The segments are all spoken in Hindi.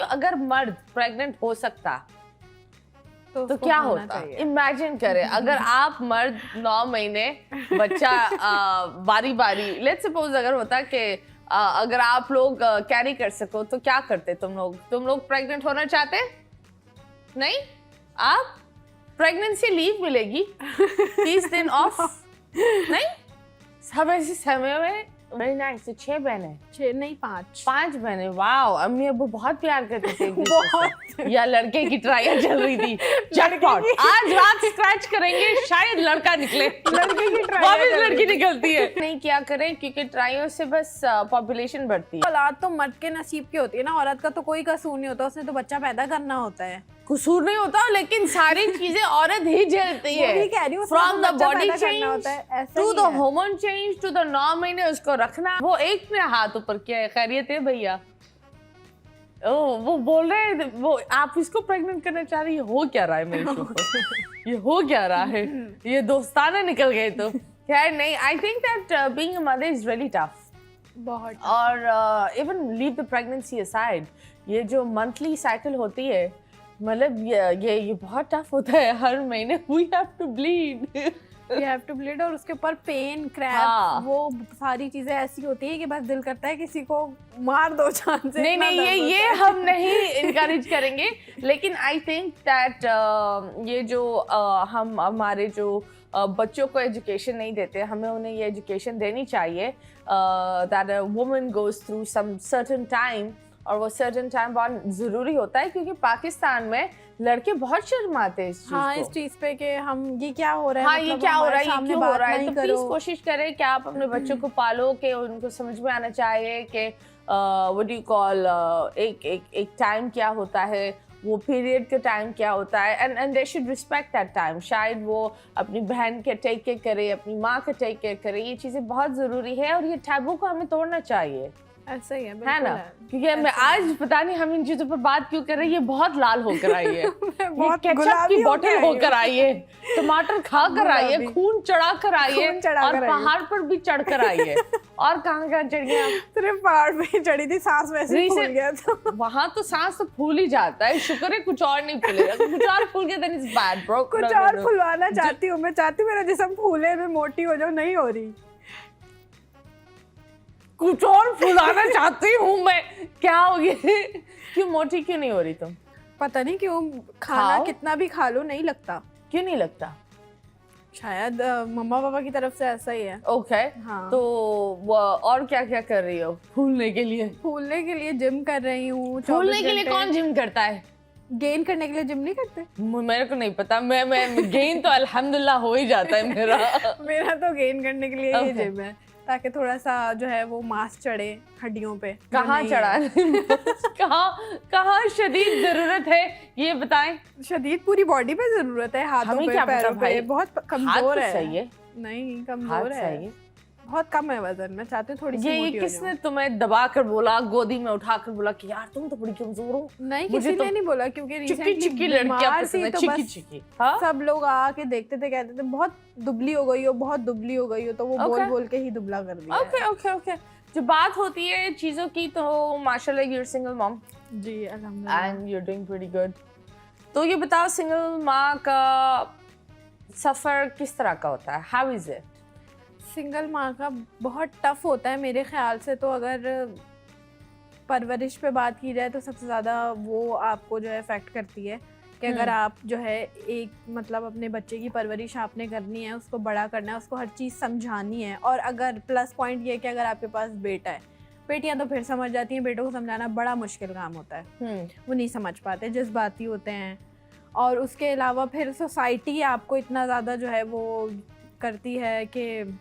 अगर मर्द प्रेग्नेंट हो सकता तो क्या होता? इमेजिन करें अगर आप मर्द 9 महीने बच्चा बारी बारी, लेट्स सपोज अगर होता कि अगर आप लोग कैरी कर सको तो क्या करते तुम लोग प्रेग्नेंट होना चाहते? नहीं? आप प्रेगनेंसी लीव मिलेगी 30 दिन ऑफ, नहीं? सब ऐसे समय में वेरी नाइस। तो 6 बहनें, 6 नहीं 5 बहनें। वाओ, अम्मी अब्बू बहुत प्यार करते थे बहुत। या लड़के की ट्रायल चल रही थी, जैकपॉट, आज रात स्क्रैच करेंगे शायद लड़का निकले। लड़के की ट्रायल लड़की निकलती है। नहीं क्या करें क्योंकि ट्रायल से बस पॉपुलेशन बढ़ती है। औलाद तो मर्द के नसीब की होती है ना, औरत का तो कोई कसूर नहीं होता, उसने तो बच्चा पैदा करना होता है। कसूर नहीं होता, लेकिन सारी चीजें औरत ही झेलती है। From the body change to the hormone change to the 9 महीने उसको रखना। वो एक ने हाथ ऊपर किया है, खैरियत है भैया? वो बोल रहे हैं वो आप इसको प्रेग्नेंट करना चाह रही है, हो क्या रहा है मेरे शो पर? ये हो क्या रहा है? ये दोस्ताना निकल गए तो खैर नहीं। I think that being a mother is really tough बहुत। और even leave the pregnancy aside, ये जो मंथली साइकिल होती है, मतलब ये बहुत टफ होता है। हर महीने वी हैव टू ब्लीड और उसके ऊपर पेन, क्रैम्प, वो सारी चीजें ऐसी होती है कि बस दिल करता है किसी को मार दो जान से। नहीं ये हम नहीं इनकरेज करेंगे, लेकिन आई थिंक दैट ये जो हम हमारे जो बच्चों को एजुकेशन नहीं देते, हमें उन्हें ये एजुकेशन देनी चाहिए that a woman goes through some certain time, और वो सर्टेन टाइम बहुत ज़रूरी होता है क्योंकि पाकिस्तान में लड़के बहुत शर्माते हैं इस चीज़ को। इस चीज़ पे कि हम ये क्या हो रहा है, हाँ, मतलब ये क्या हो रहा है, ये क्यों हो रहा है। तो प्लीज कोशिश करें कि आप अपने बच्चों को पालो, कि उनको समझ में आना चाहिए कि व्हाट डू यू कॉल, एक टाइम क्या होता है, वो पीरियड का टाइम क्या होता है, and they should respect that time. शायद वो अपनी बहन के टेक केयर करे, अपनी माँ का टेक केयर करे। ये चीज़ें बहुत ज़रूरी है और ये टैबू को हमें तोड़ना चाहिए। ऐसा ही है ना? क्योंकि मैं आज पता नहीं हम इन चीजों पर बात क्यों कर रहे हैं, ये बहुत लाल होकर आई है, ये केचप की बोतल होकर आई है, टमाटर खा कर आई है, खून चढ़ा कर आई है, और पहाड़ पर भी चढ़ कर आई है। और कहाँ चढ़ गया? सिर्फ पहाड़ पे चढ़ी थी, सांस वैसे ही फूल गया था। वहाँ तो सांस तो फूल ही जाता है, शुक्र है कुछ और नहीं फूलेगा। कुछ और फूल गया then it's bad bro। कुछ और फुलवाना चाहती हूँ, मैं चाहती हूँ मेरा जिस्म फूले, मैं मोटी हो जाऊँ, नहीं हो रही। कुछ और फुलाना चाहती हूँ मैं, क्या हो गया? क्यों मोटी क्यों नहीं हो रही तुम? पता नहीं क्यों, खाना कितना भी खा लो नहीं लगता। क्यों नहीं लगता? शायद मम्मा पापा की तरफ से ऐसा ही है। ओके। हाँ। तो और क्या क्या कर रही हो फूलने के लिए? फूलने के लिए जिम कर रही हूँ। फूलने के लिए कौन जिम करता है? गेन करने के लिए जिम नहीं करते? मेरे को नहीं पता, मैं गेन तो अल्हम्दुलिल्लाह हो ही जाता है मेरा। मेरा तो गेन करने के लिए ही जिम है, ताकि थोड़ा सा जो है वो मांस चढ़े हड्डियों पे। कहाँ चढ़ा? कहाँ शदीद जरूरत है ये बताएं? शदीद पूरी बॉडी पे जरूरत है, हाथों पे, पैरों पे। बहुत कमजोर है। सही है? नहीं कमजोर है, बहुत कम है वजन। मैं चाहती हूँ थोड़ी सी मोटी हो जाऊं। किसने तुम्हें दबा कर बोला, गोदी में उठा कर बोला कि यार तुम तो बड़ी कमजोर हो? नहीं, किसी ने नहीं बोला, क्योंकि चिक्की लड़कियां पसंद है, चिक्की। हाँ? सब लोग आके देखते थे, कहते थे बहुत दुबली हो गई हो, बहुत दुबली हो गई हो, तो वो बोल के ही दुबला कर दिया। ओके। जो बात होती है चीजों की, तो माशाल्लाह यू आर सिंगल मॉम। जी अल्हम्दुलिल्लाह, and you are doing pretty good. तो ये बताओ, सिंगल माँ का सफर किस तरह का होता है? How is it? सिंगल माँ का बहुत टफ होता है मेरे ख्याल से। तो अगर परवरिश पे बात की जाए तो सबसे ज़्यादा वो आपको जो है इफेक्ट करती है कि अगर आप जो है एक मतलब अपने बच्चे की परवरिश आपने करनी है, उसको बड़ा करना है, उसको हर चीज़ समझानी है। और अगर प्लस पॉइंट ये है कि अगर आपके पास बेटा है, बेटियां तो फिर समझ जाती हैं, बेटों को समझाना बड़ा मुश्किल काम होता है। वो नहीं समझ पाते, जज्बाती होते हैं। और उसके अलावा फिर सोसाइटी आपको इतना ज़्यादा जो है वो करती है कि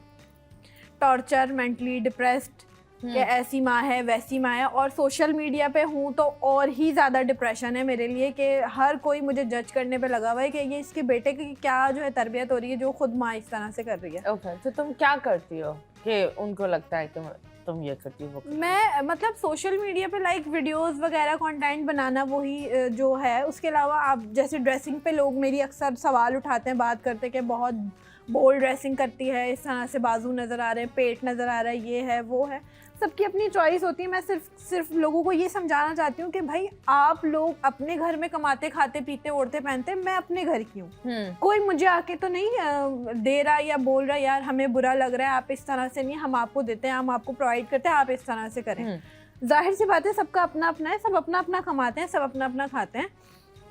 टॉर्चर, मेंटली डिप्रेस्ड, कि ऐसी माँ है वैसी माँ है। और सोशल मीडिया पे हूँ तो और ही ज़्यादा डिप्रेशन है मेरे लिए कि हर कोई मुझे जज करने पे लगा हुआ है कि ये इसके बेटे की क्या जो है तरबियत हो रही है जो खुद माँ इस तरह से कर रही है। ओके, तो तुम क्या करती हो कि उनको लगता है कि तुम ये करती हो? मैं मतलब सोशल मीडिया पे लाइक वीडियोस वगैरह कंटेंट बनाना, वही जो है। उसके अलावा आप जैसे ड्रेसिंग पे लोग मेरी अक्सर सवाल उठाते हैं, बात करते हैं कि बहुत बोल्ड ड्रेसिंग करती है, इस तरह से बाजू नज़र आ रहे हैं, पेट नज़र आ रहा है, ये है वो है। सबकी अपनी चॉइस होती है। मैं सिर्फ लोगोगा को ये समझाना चाहती हूँ कि भाई आप लोग अपने घर में कमाते खाते पीते ओढ़ते पहनते, मैं अपने घर की हूँ। कोई मुझे आके तो नहीं दे रहा या बोल रहा यार हमें बुरा लग रहा है, आप इस तरह से नहीं, हम आपको देते हैं, हम आपको प्रोवाइड करते हैं, आप इस तरह से करें। जाहिर सी बात है सबका अपना अपना है, सब अपना अपना कमाते हैं, सब अपना अपना खाते हैं,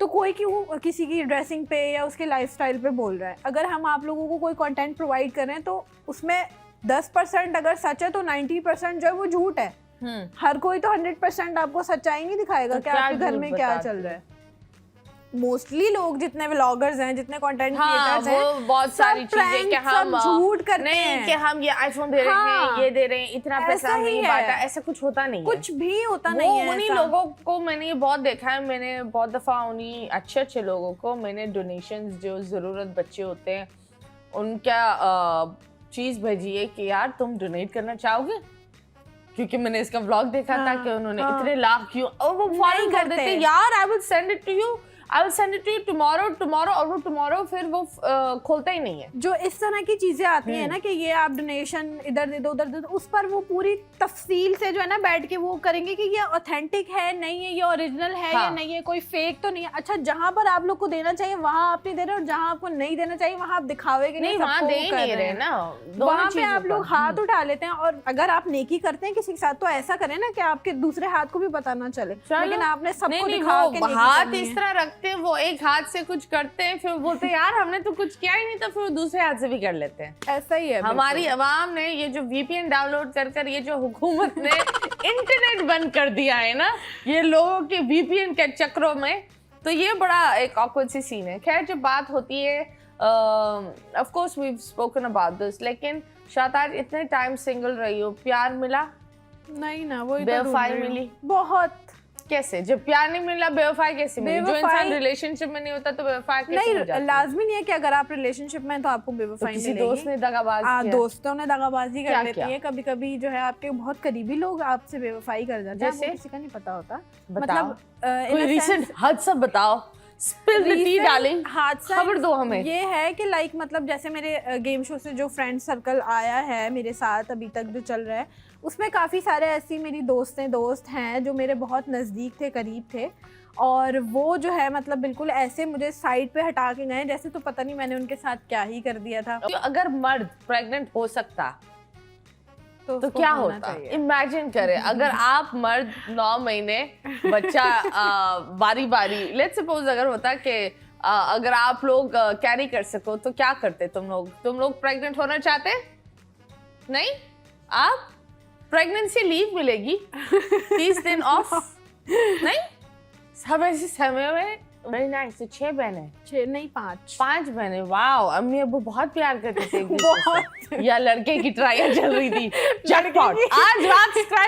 तो कोई क्यों किसी की ड्रेसिंग पे या उसके लाइफस्टाइल पे बोल रहा है। अगर हम आप लोगों को कोई कंटेंट प्रोवाइड कर रहे हैं तो उसमें 10% अगर सच है तो 90% जो है वो झूठ है। हर कोई तो 100% आपको सच्चाई नहीं दिखाएगा तो कि आपके घर में क्या चल रहा है। मोस्टली लोग जितने व्लॉगर्स हैं, जितने कंटेंट क्रिएटर्स हैं, वो बहुत सारी चीजें कि हम झूठ करते हैं कि हम ये आईफोन दे रहे हैं, ये दे रहे हैं, इतना पैसा नहीं बांटा, ऐसा कुछ होता नहीं है, कुछ भी होता नहीं है। उन्हीं लोगों को मैंने ये बहुत देखा है, मैंने बहुत दफा उन्हीं अच्छे अच्छे लोगों को मैंने डोनेशंस जो जरूरत बच्चे होते हैं उनका चीज भेजी है कि यार तुम डोनेट करना चाहोगे, क्योंकि मैंने इसका व्लॉग देखा था कि उन्होंने इतने लाख क्यों, और वो फॉरन कर देते यार, I will send it to you, I will send it to you tomorrow, और वो टुमारो फिर वो खोलता ही नहीं है। जो इस तरह की चीजें आती हैं ना कि ये आप डोनेशन इधर दे दो उधर दे दो, उस पर वो पूरी तफसील से जो है ना बैठ के वो करेंगे कि ये ऑथेंटिक है नहीं है, ये ओरिजिनल है या नहीं है, कोई फेक तो नहीं है। अच्छा, जहाँ पर आप लोग को देना चाहिए वहाँ आप नहीं दे रहे, और जहाँ आपको नहीं देना चाहिए वहाँ आप दिखावे के नहीं, वहाँ दे नहीं रहे ना, वहाँ पे आप लोग हाथ उठा लेते हैं। और अगर आप नेकी करते हैं किसी के साथ तो ऐसा करें ना कि आपके दूसरे हाथ को भी पता ना चले, लेकिन आपने सबको दिखा के हाथ इस तरह रखते हैं, वो एक हाथ से कुछ करते हैं, फिर बोलते हैं यार हमने तो कुछ किया ही नहीं, तो फिर वो दूसरे हाथ से भी कर लेते हैं। ऐसा ही है हमारी अवाम ने ये जो VPN डाउनलोड कर ये जो हुकूमत ने इंटरनेट बंद कर दिया है ना ये लोगों के VPN के चक्रों में, तो ये बड़ा एक ऑकवर्ड सी सीन है। खैर, जब बात होती है of course we have spoken about this, लेकिन शाताज इतने टाइम सिंगल रही हो, प्यार मिला नहीं ना, वो बेवफाई मिली बहुत। कैसे? जब प्यार नहीं मिला बेवफाई कैसे मिली? जो इंसान रिलेशनशिप में नहीं होता तो बेवफाई कैसे हो जाती है? लाजमी नहीं है कि अगर आप रिलेशनशिप में तो आपको बेवफाई मिलेगी। किसी दोस्त ने दगाबाजी किया, दोस्तों ने दगाबाजी कर लेती है, कभी कभी जो है आपके बहुत करीबी लोग आपसे बेवफाई कर जाते हैं, आपको किसी का नहीं पता होता। मतलब कोई रीसेंट हादसा बताओ, स्पिल द टी डार्लिंग, खबर दो हमें। ये है कि लाइक मतलब जैसे मेरे गेम शो से जो फ्रेंड सर्कल आया है मेरे साथ अभी तक जो चल रहा है, उसमें काफ़ी सारे ऐसी मेरी दोस्त हैं जो मेरे बहुत नज़दीक थे, करीब थे, और वो जो है मतलब बिल्कुल ऐसे मुझे साइड पे हटा के गए जैसे तो पता नहीं मैंने उनके साथ क्या ही कर दिया था। अगर मर्द प्रेग्नेंट हो सकता तो क्या होता? इमेजिन करें अगर आप मर्द 9 महीने बच्चा बारी बारी, लेट्स सपोज अगर होता कि अगर आप लोग कैरी कर सको तो क्या करते तुम लोग प्रेग्नेंट होना चाहते? नहीं, आप प्रेगनेंसी लीव मिलेगी 30 दिन ऑफ, नहीं सब ऐसे समय में। Very nice. 6 बहनें? 6 नहीं 5 बहनें। वाओ, अम्मी अब्बू बहुत प्यार करते थे बहुत। या लड़के की ट्रायल चल रही थी जैकपॉट, आज रात स्क्रैच